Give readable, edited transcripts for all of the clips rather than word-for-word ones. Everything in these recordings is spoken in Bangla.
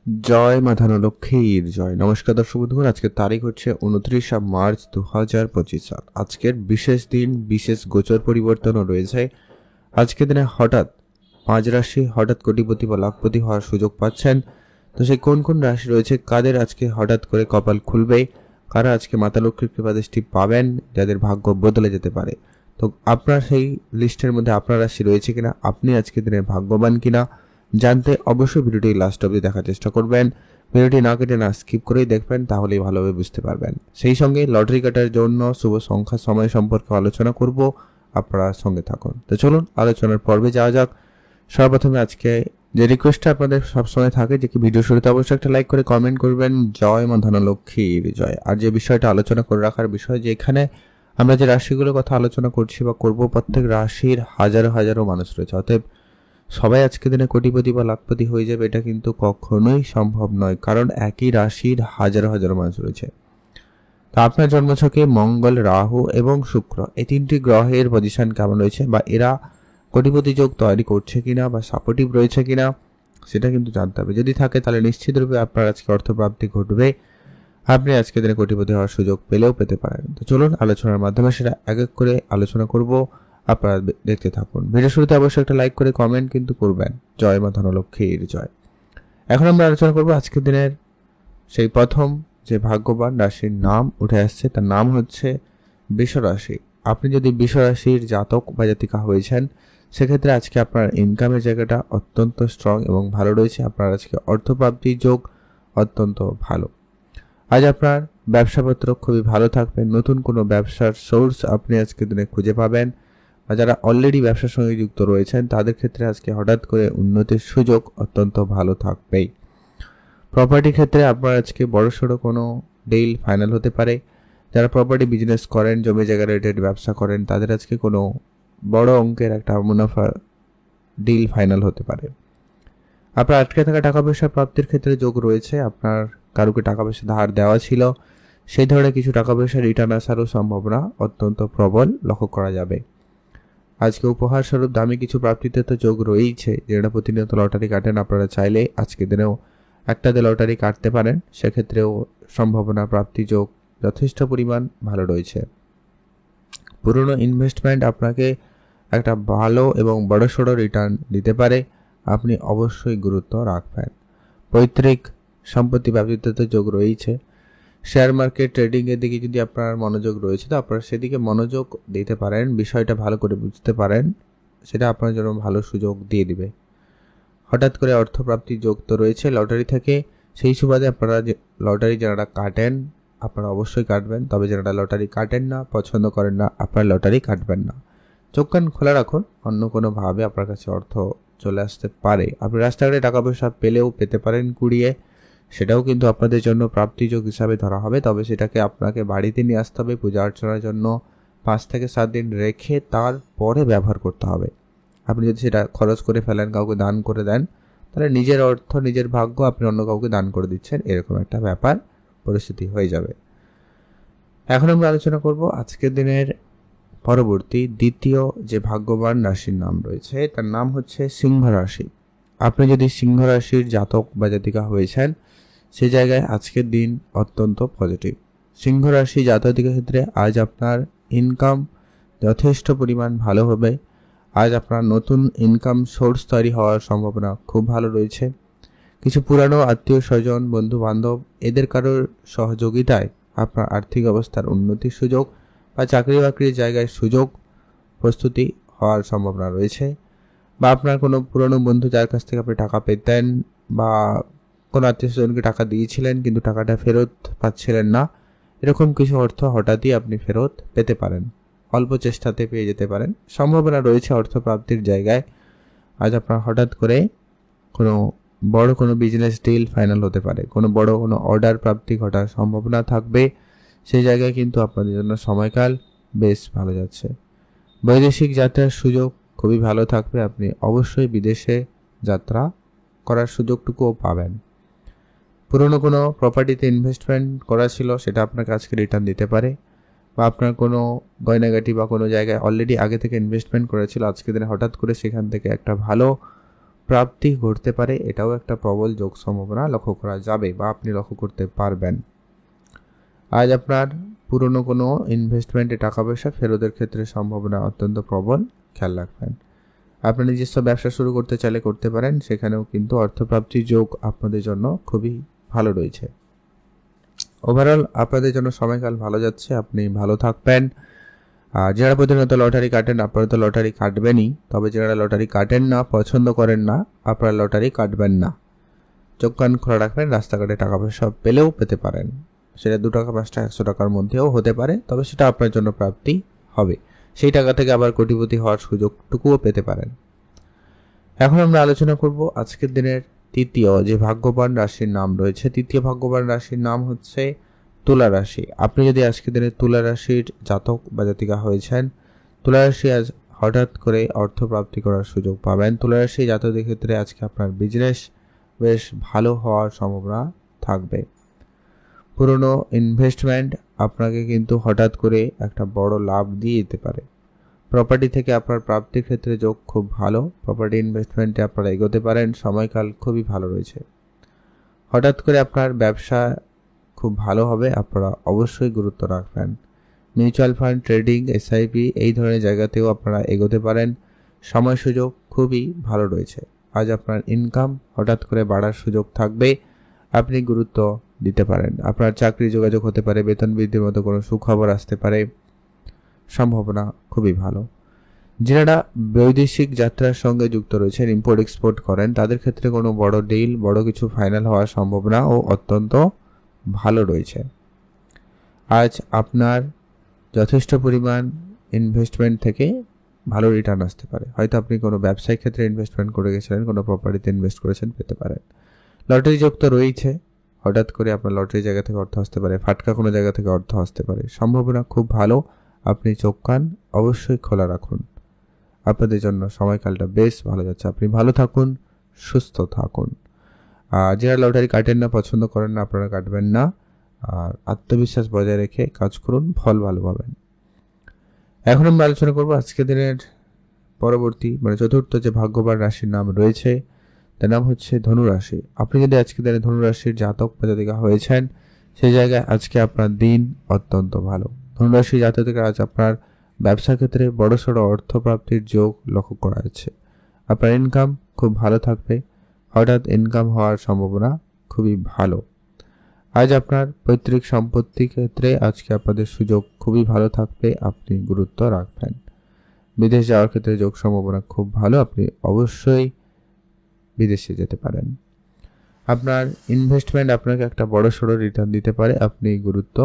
জয় মা ধনলক্ষ্মীর জয়। নমস্কার দর্শক বন্ধুগণ, আজকের তারিখ হচ্ছে 29 মার্চ 2025 সাল। আজকের বিশেষ দিন, বিশেষ গোচর পরিবর্তনও রয়েছে। আজকের দিনে হঠাৎ 5 রাশি হঠাৎ কোটিপতি বা লাখপতি হওয়ার সুযোগ পাচ্ছেন। তো সেই কোন কোন রাশি রয়েছে, কাদের আজকে হঠাৎ করে কপাল খুলবে, কারা আজকে মাতা লক্ষ্মীর কৃপাদৃষ্টি পাবেন, যাদের ভাগ্য বদলে যেতে পারে। তো আপনার সেই লিস্টের মধ্যে আপনার রাশি রয়েছে কিনা, আপনি আজকের দিনে ভাগ্যবান কিনা জানতে অবশ্যই ভিডিওটি লাস্ট অবধি দেখার চেষ্টা করবেন। ভিডিওটি না কেটে না স্কিপ করেই দেখবেন, তাহলেই ভালোভাবে বুঝতে পারবেন। সেই সঙ্গে লটারি কাটার জন্য শুভ সংখ্যা সময় সম্পর্কে আলোচনা করব, আপনারা সঙ্গে থাকুন। তো চলুন আলোচনার পর্বে যাওয়া যাক। সর্বপ্রথমে আজকে যে রিকোয়েস্টটা আপনাদের সবসময় থাকে যে কি ভিডিও শুরুতে অবশ্যই একটা লাইক করে কমেন্ট করবেন, জয় মা ধনলক্ষ্মীর জয়। আর যে বিষয়টা আলোচনা করে রাখার বিষয়, যে এখানে আমরা যে রাশিগুলোর কথা আলোচনা করছি বা করব, প্রত্যেক রাশির হাজারো হাজারো মানুষ রয়েছে। অতএব সবাই আজকে দিনে কোটিপতি বা লাখপতি হয়ে যাবে এটা কিন্তু কখনোই সম্ভব নয়, কারণ একই রাশির হাজারো হাজারো মানুষ রয়েছে। তা আপনার জন্মছকে মঙ্গল, রাহু এবং শুক্র এই তিনটি গ্রহের পজিশন কেমন রয়েছে, বা এরা কোটিপতি যোগ তৈরি করছে কিনা বা সাপোর্টিভ রয়েছে কিনা, সেটা কিন্তু জানতে হবে। যদি থাকে তাহলে নিশ্চিত রূপে আপনার আজকে অর্থপ্রাপ্তি ঘটবে, আপনি আজকে দিনে কোটিপতি হওয়ার সুযোগ পেলেও পেতে পারেন। তো চলুন আলোচনার মাধ্যমে সেটা এক এক করে আলোচনা করব, আপনারা দেখতে থাকুন। ভিডিও শুরুতে অবশ্যই একটা লাইক করে কমেন্ট কিন্তু করবেন, জয় মা ধনলক্ষ্মীর জয়। এখন আমরা আলোচনা করব আজকের দিনের সেই প্রথম যে ভাগ্যবান রাশির নাম উঠে আসছে, তার নাম হচ্ছে বৃষ রাশি। আপনি যদি বৃষ রাশির জাতক বা জাতিকা হয়েছেন, সেক্ষেত্রে আজকে আপনার ইনকামের জায়গাটা অত্যন্ত স্ট্রং এবং ভালো রয়েছে। আপনার আজকে অর্থপ্রাপ্তির যোগ অত্যন্ত ভালো। আজ আপনার ব্যবসাপত্র খুবই ভালো থাকবে। নতুন কোনো ব্যবসার সোর্স আপনি আজকের দিনে খুঁজে পাবেন, বা যারা অলরেডি ব্যবসার সঙ্গে যুক্ত রয়েছেন তাদের ক্ষেত্রে আজকে হঠাৎ করে উন্নতির সুযোগ অত্যন্ত ভালো থাকবেই। প্রপার্টি ক্ষেত্রে আপনার আজকে বড়সড় কোনো ডিল ফাইনাল হতে পারে। যারা প্রপার্টি বিজনেস করেন, জমি জায়গা রিলেটেড ব্যবসা করেন, তাদের আজকে কোনো বড় অঙ্কের একটা মুনাফা ডিল ফাইনাল হতে পারে। আপনার আটকে থাকা টাকা পয়সা প্রাপ্তির ক্ষেত্রে যোগ রয়েছে। আপনার কারুকে টাকা পয়সা ধার দেওয়া ছিল, সেই ধরনের কিছু টাকা পয়সা রিটার্ন আসারও সম্ভাবনা অত্যন্ত প্রবল লক্ষ্য করা যাবে। আজকে উপহার স্বরূপ দামি কিছু প্রাপ্তিতে তো যোগ রয়েছে। যেটা প্রতিনিয়ত লটারি কাটেন, আপনারা চাইলে আজকে দিনেও একটাতে লটারি কাটতে পারেন, সেক্ষেত্রেও সম্ভাবনা প্রাপ্তি যোগ যথেষ্ট পরিমাণ ভালো রয়েছে। পুরনো ইনভেস্টমেন্ট আপনাকে একটা ভালো এবং বড়সড় রিটার্ন দিতে পারে, আপনি অবশ্যই গুরুত্ব রাখবেন। পৈতৃক সম্পত্তি প্রাপ্তিতে তো যোগ রয়েছে। শেয়ার মার্কেট ট্রেডিংয়ের দিকে যদি আপনার মনোযোগ রয়েছে, তো আপনারা সেদিকে মনোযোগ দিতে পারেন, বিষয়টা ভালো করে বুঝতে পারেন, সেটা আপনার জন্য ভালো সুযোগ দিয়ে দিবে। হঠাৎ করে অর্থপ্রাপ্তি যোগ তো রয়েছে লটারি থেকে, সেই সুবাদে আপনারা যে লটারি যারা কাটেন আপনারা অবশ্যই কাটবেন। তবে যারা লটারি কাটেন না, পছন্দ করেন না, আপনারা লটারি কাটবেন না। চোখ কান খোলা রাখুন, অন্য কোনোভাবে আপনার কাছে অর্থ চলে আসতে পারে। আপনি রাস্তাঘাটে টাকা পয়সা পেলেও পেতে পারেন কুড়িয়ে, সেটাও কিন্তু আপনাদের জন্য প্রাপ্তিযোগ হিসাবে ধরা হবে। তবে সেটাকে আপনাকে বাড়িতে নিয়ে আসতে হবে, পূজা অর্চনার জন্য 5 থেকে 7 দিন রেখে তারপরে ব্যবহার করতে হবে। আপনি যদি সেটা খরচ করে ফেলেন, কাউকে দান করে দেন, তাহলে নিজের অর্থ নিজের ভাগ্য আপনি অন্য কাউকে দান করে দিচ্ছেন, এরকম একটা ব্যাপার পরিস্থিতি হয়ে যাবে। এখন আমরা আলোচনা করব আজকের দিনের পরবর্তী দ্বিতীয় যে ভাগ্যবান রাশির নাম রয়েছে, তার নাম হচ্ছে সিংহ রাশি। আপনি যদি সিংহ রাশির জাতক বা জাতিকা হয়েছেন, সে জায়গায় আজকের দিন অত্যন্ত পজিটিভ। সিংহ রাশি জাতকের ক্ষেত্রে আজ আপনার ইনকাম যথেষ্ট পরিমাণ ভালো হবে। আজ আপনার নতুন ইনকাম সোর্স তৈরি হওয়ার সম্ভাবনা খুব ভালো রয়েছে। কিছু পুরানো আত্মীয় স্বজন, বন্ধু বান্ধব, এদের কারোর সহযোগিতায় আপনার আর্থিক অবস্থার উন্নতির সুযোগ বা চাকরি বাকরির জায়গায় সুযোগ প্রস্তুতি হওয়ার সম্ভাবনা রয়েছে। বা আপনার কোনো পুরনো বন্ধু যার কাছ থেকে আপনি টাকা পেতেন, বা কোনো আত্মীয় স্বজনকে টাকা দিয়েছিলেন কিন্তু টাকাটা ফেরত পাচ্ছিলেন না, এরকম কিছু অর্থ হঠাৎই আপনি ফেরত পেতে পারেন, অল্প চেষ্টাতে পেয়ে যেতে পারেন। সম্ভাবনা রয়েছে অর্থপ্রাপ্তির জায়গায়। আজ আপনার হঠাৎ করে কোনো বড় কোনো বিজনেস ডিল ফাইনাল হতে পারে, কোনো বড় কোনো অর্ডার প্রাপ্তি ঘটার সম্ভাবনা থাকবে। সেই জায়গায় কিন্তু আপনাদের জন্য সময়কাল বেশ ভালো যাচ্ছে। বৈদেশিক যাত্রার সুযোগ খুবই ভালো থাকবে, আপনি অবশ্যই বিদেশে যাত্রা করার সুযোগটুকুও পাবেন। পুরনো কোনো প্রপার্টিতে ইনভেস্টমেন্ট করা ছিল, সেটা আপনাকে আজকে রিটার্ন দিতে পারে। বা আপনার কোনো গয়নাগাটি বা কোনো জায়গায় অলরেডি আগে থেকে ইনভেস্টমেন্ট করেছিল, আজকে দিনে হঠাৎ করে সেখান থেকে একটা ভালো প্রাপ্তি ঘটতে পারে, এটাও একটা প্রবল যোগ সম্ভাবনা লক্ষ্য করা যাবে বা আপনি লক্ষ্য করতে পারবেন। আজ আপনার পুরনো কোনো ইনভেস্টমেন্টে টাকা পয়সা ফেরতের ক্ষেত্রে সম্ভাবনা অত্যন্ত প্রবল, খেয়াল রাখবেন। আপনি নিজস্ব ব্যবসা শুরু করতে চাইলে করতে পারেন, সেখানেও কিন্তু অর্থপ্রাপ্তির যোগ আপনাদের জন্য খুবই ভালো রয়েছে। ওভারঅল আপনাদের জন্য সময়কাল ভালো যাচ্ছে, আপনি ভালো থাকবেন। যারা প্রতিনিয়ত লটারি কাটেন আপনারা তো লটারি কাটবেনই, তবে যারা লটারি কাটেন না, পছন্দ করেন না, আপনারা লটারি কাটবেন না। চোখ কান খোলা রাখবেন, রাস্তাঘাটে টাকা পয়সা পেলেও পেতে পারেন, সেটা 2 টাকা 5 টাকা 100 টাকার মধ্যেও হতে পারে, তবে সেটা আপনার জন্য প্রাপ্তি হবে। সেই টাকা থেকে আবার কোটিপতি হওয়ার সুযোগটুকুও পেতে পারেন। এখন আমরা আলোচনা করব আজকের দিনের তৃতীয় যে ভাগ্যবান রাশির নাম রয়েছে। তৃতীয় ভাগ্যবান রাশির নাম হচ্ছে তুলা রাশি। আপনি যদি আজকের দিনে তুলা রাশির জাতক বা জাতিকা হয়েছেন, তুলা রাশি আজ হঠাৎ করে অর্থ প্রাপ্তি করার সুযোগ পাবেন। তুলা রাশি জাতকদের ক্ষেত্রে আজকে আপনার বিজনেস বেশ ভালো হওয়ার সম্ভাবনা থাকবে। পুরনো ইনভেস্টমেন্ট আপনাকে কিন্তু হঠাৎ করে একটা বড় লাভ দিয়ে দিতে পারে। প্রপার্টি থেকে আপনার প্রাপ্তির ক্ষেত্রে যোগ খুব ভালো, প্রপার্টি ইনভেস্টমেন্টে আপনারা এগোতে পারেন, সময়কাল খুবই ভালো রয়েছে। হঠাৎ করে আপনার ব্যবসা খুব ভালো হবে, আপনারা অবশ্যই গুরুত্ব রাখবেন। মিউচুয়াল ফান্ড, ট্রেডিং, এসআইপি এই ধরনের জায়গাতেও আপনারা এগোতে পারেন, সময় সুযোগ খুবই ভালো রয়েছে। আজ আপনার ইনকাম হঠাৎ করে বাড়ার সুযোগ থাকবে, আপনি গুরুত্ব দিতে পারেন। আপনার চাকরি যোগাযোগ হতে পারে, বেতন বৃদ্ধির মতো কোনো সুখবর আসতে পারে, সম্ভাবনা খুবই ভালো। যারা বৈদেশিক যাত্রার সঙ্গে যুক্ত রয়েছেন, ইম্পোর্ট এক্সপোর্ট করেন, তাদের ক্ষেত্রে কোনো বড় ডিল, বড় কিছু ফাইনাল হওয়ার সম্ভাবনা ও অত্যন্ত ভালো রয়েছে। আজ আপনার যথেষ্ট পরিমাণ ইনভেস্টমেন্ট থেকে ভালো রিটার্ন আসতে পারে। হয়তো আপনি কোনো ব্যবসায়িক ক্ষেত্রে ইনভেস্টমেন্ট করে গেছিলেন, কোনো প্রপার্টিতে ইনভেস্ট করেছেন, পেতে পারেন। লটারি যোগ তো রয়েছে, হঠাৎ করে আপনার লটারি জায়গা থেকে অর্থ আসতে পারে, ফাটকা কোনো জায়গা থেকে অর্থ আসতে পারে, সম্ভাবনা খুব ভালো। আপনি চোখ কান অবশ্যই খোলা রাখুন, আপনাদের জন্য সময়কালটা বেশ ভালো যাচ্ছে। আপনি ভালো থাকুন, সুস্থ থাকুন। যারা লটারি কাটেন না, পছন্দ করেন না, আপনারা কাটবেন না। আর আত্মবিশ্বাস বজায় রেখে কাজ করুন, ফল ভালো পাবেন। এখন আমরা আলোচনা করবো আজকের দিনের পরবর্তী চতুর্থ যে ভাগ্যবান রাশির নাম রয়েছে, তার নাম হচ্ছে ধনু রাশি। আপনি যদি আজকে দিনে ধনু রাশির জাতক বা জাতিকা হয়েছেন, সেই জায়গায় আজকে আপনার দিন অত্যন্ত ভালো। ধনু রাশির জাতকের আজ আপনার ব্যবসার ক্ষেত্রে বড়সড় অর্থপ্রাপ্তির যোগ লক্ষ্য করা যাচ্ছে। আপনার ইনকাম খুব ভালো থাকবে, হঠাৎ ইনকাম হওয়ার সম্ভাবনা খুবই ভালো। আজ আপনার পৈতৃক সম্পত্তির ক্ষেত্রে আজকে আপনাদের সুযোগ খুবই ভালো থাকবে, আপনি গুরুত্ব রাখবেন। বিদেশ যাওয়ার ক্ষেত্রে যোগ সম্ভাবনা খুব ভালো, আপনি অবশ্যই বিদেশে যেতে পারেন। আপনার ইনভেস্টমেন্ট আপনাকে একটা বড়সড় রিটার্ন দিতে পারে, আপনি গুরুত্ব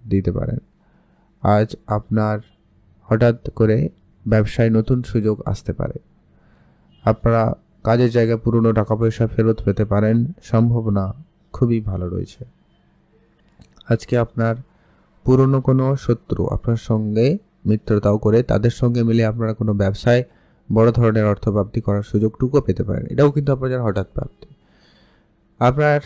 দিতে পারেন। আজ আপনার হঠাৎ করে ব্যবসায় নতুন সুযোগ আসতে পারে, আপনারা কাজের জায়গায় পুরনো টাকা পয়সা ফেরত পেতে পারেন, সম্ভাবনা খুবই ভালো রয়েছে। আজকে আপনার পুরনো কোনো শত্রু আপনার সঙ্গে মিত্রতাও করে তাদের সঙ্গে মিলে আপনারা কোনো ব্যবসায় বড় ধরনের অর্থপ্রাপ্তি করার সুযোগটুকুও পেতে পারেন, এটাও কিন্তু আপনার হঠাৎ প্রাপ্তি। আপনার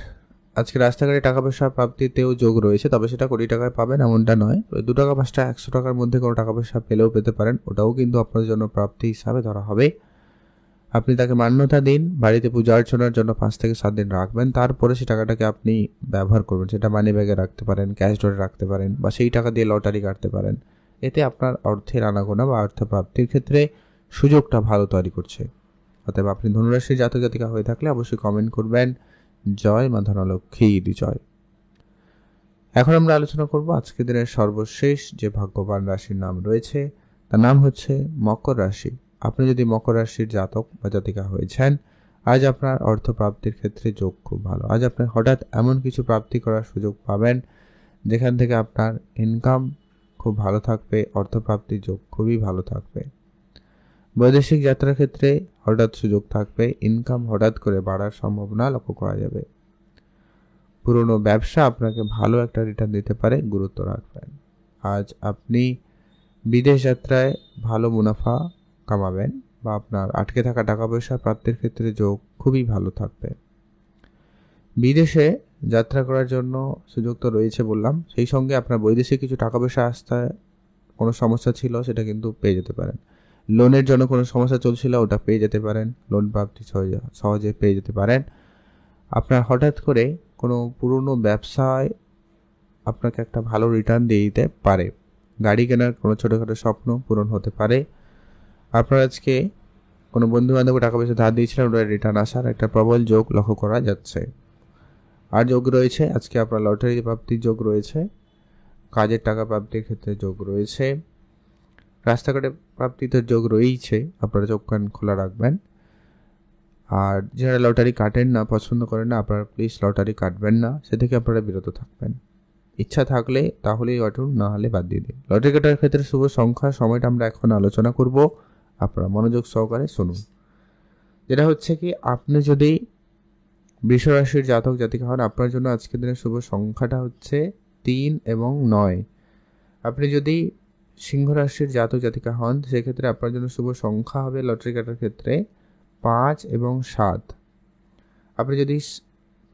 আজকে রাস্তাঘাটে টাকা পয়সা প্রাপ্তিতেও যোগ রয়েছে, তবে সেটা কোটি টাকায় পাবেন এমনটা নয়। 2 টাকা 5 টাকা 100 টাকার মধ্যে কোনো টাকা পয়সা পেলেও পেতে পারেন, ওটাও কিন্তু আপনার জন্য প্রাপ্তি হিসাবে ধরা হবে। আপনি তাকে মান্যতা দিন, বাড়িতে পূজা অর্চনার জন্য 5 থেকে 7 দিন রাখবেন, তারপরে সেই টাকাটাকে আপনি ব্যবহার করবেন। সেটা মানি ব্যাগে রাখতে পারেন, ক্যাশ ড্রয়ে রাখতে পারেন, বা সেই টাকা দিয়ে লটারি কাটতে পারেন। এতে আপনার অর্থের আনাগোনা বা অর্থ প্রাপ্তির ক্ষেত্রে সুযোগটা ভালো তৈরি করছে। অতএব আপনি ধনুরাশির জাতক জাতিকা হয়ে থাকলে অবশ্যই কমেন্ট করবেন, জয় মা ধনলক্ষ্মীর জয়। এখন আমরা আলোচনা করব আজকের দিনের সর্বশেষ যে ভাগ্যবান রাশির নাম রয়েছে, তার নাম হচ্ছে মকর রাশি। আপনি যদি মকর রাশির জাতক বা জাতিকা হয়েছেন, আজ আপনার অর্থ প্রাপ্তির ক্ষেত্রে যোগ খুব ভালো। আজ আপনি হঠাৎ এমন কিছু প্রাপ্তি করার সুযোগ পাবেন যেখান থেকে আপনার ইনকাম খুব ভালো থাকবে, অর্থপ্রাপ্তির যোগ খুবই ভালো থাকবে। বৈদেশিক যাত্রার ক্ষেত্রে হঠাৎ সুযোগ থাকবে, ইনকাম হঠাৎ করে বাড়ার সম্ভাবনা লক্ষ্য করা যাবে। পুরনো ব্যবসা আপনাকে ভালো একটা রিটার্ন দিতে পারে, গুরুত্ব রাখবেন। আজ আপনি বিদেশ যাত্রায় ভালো মুনাফা কামাবেন, বা আপনার আটকে থাকা টাকা পয়সা প্রাপ্তির ক্ষেত্রে যোগ খুবই ভালো থাকবে। বিদেশে যাত্রা করার জন্য সুযোগ তো রয়েছে বললাম, সেই সঙ্গে আপনার বৈদেশিক কিছু টাকা পয়সা আসতে কোনো সমস্যা ছিল, সেটা কিন্তু পেয়ে যেতে পারেন। লোনের জন্য কোনো সমস্যা চলছিল, ওটা পেয়ে যেতে পারেন, লোন প্রাপ্তি সহজে পেয়ে যেতে পারেন। আপনার হঠাৎ করে কোনো পুরনো ব্যবসায় আপনাকে একটা ভালো রিটার্ন দিয়ে দিতে পারে। গাড়ি কেনার কোনো ছোটোখাটো স্বপ্ন পূরণ হতে পারে। আপনার আজকে কোনো বন্ধু বান্ধব টাকা পয়সা ধার দিয়েছিলেন, ওটা রিটার্ন আসার একটা প্রবল যোগ লক্ষ্য করা যাচ্ছে। আর যোগ রয়েছে আজকে আপনার লটারি প্রাপ্তির যোগ রয়েছে, কাজের টাকা প্রাপ্তির ক্ষেত্রে যোগ রয়েছে, রাস্তাঘাটে প্রাপ্তিতে যোগ রয়েছে। আপনারা চোখ কান খোলা রাখবেন। আর যারা লটারি কাটেন না, পছন্দ করেন না, আপনারা প্লিজ লটারি কাটবেন না, সে থেকে আপনারা বিরত থাকবেন। ইচ্ছা থাকলে তাহলেই কাটুন, না হলে বাদ দিয়ে দিন। লটারি কাটার ক্ষেত্রে শুভ সংখ্যা সময়টা আমরা এখন আলোচনা করব, আপনারা মনোযোগ সহকারে শুনুন। যেটা হচ্ছে কি, আপনি যদি বৃষ রাশির জাতক জাতিকা হন, আপনার জন্য আজকের দিনের শুভ সংখ্যাটা হচ্ছে 3 এবং 9। আপনি যদি সিংহ রাশির জাতক জাতিকা হন, সেক্ষেত্রে আপনার জন্য শুভ সংখ্যা হবে লটারি কাটার ক্ষেত্রে 5 এবং 7। আপনি যদি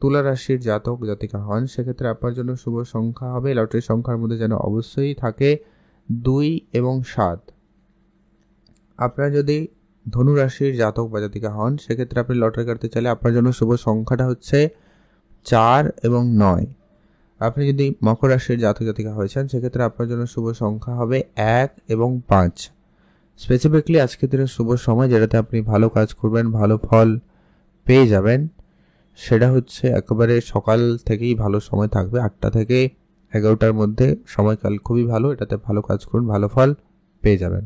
তুলা রাশির জাতক জাতিকা হন, সেক্ষেত্রে আপনার জন্য শুভ সংখ্যা হবে, লটারি সংখ্যার মধ্যে যেন অবশ্যই থাকে 2 এবং 7। আপনারা যদি ধনু রাশির জাতক বা জাতিকা হন, সেক্ষেত্রে আপনি লটারি কাটতে চাইলে আপনার জন্য শুভ সংখ্যাটা হচ্ছে 4 এবং 9। আপনি যদি মকর রাশির জাতক জাতিকা হয়েছেন, সেক্ষেত্রে আপনার জন্য শুভ সংখ্যা হবে 1 এবং 5। স্পেসিফিকলি আজকের দিনের শুভ সময় যেটাতে আপনি ভালো কাজ করবেন, ভালো ফল পেয়ে যাবেন, সেটা হচ্ছে একেবারে সকাল থেকেই ভালো সময় থাকবে। 8টা থেকে 11টার মধ্যে সময়কাল খুবই ভালো, এটাতে ভালো কাজ করুন, ভালো ফল পেয়ে যাবেন।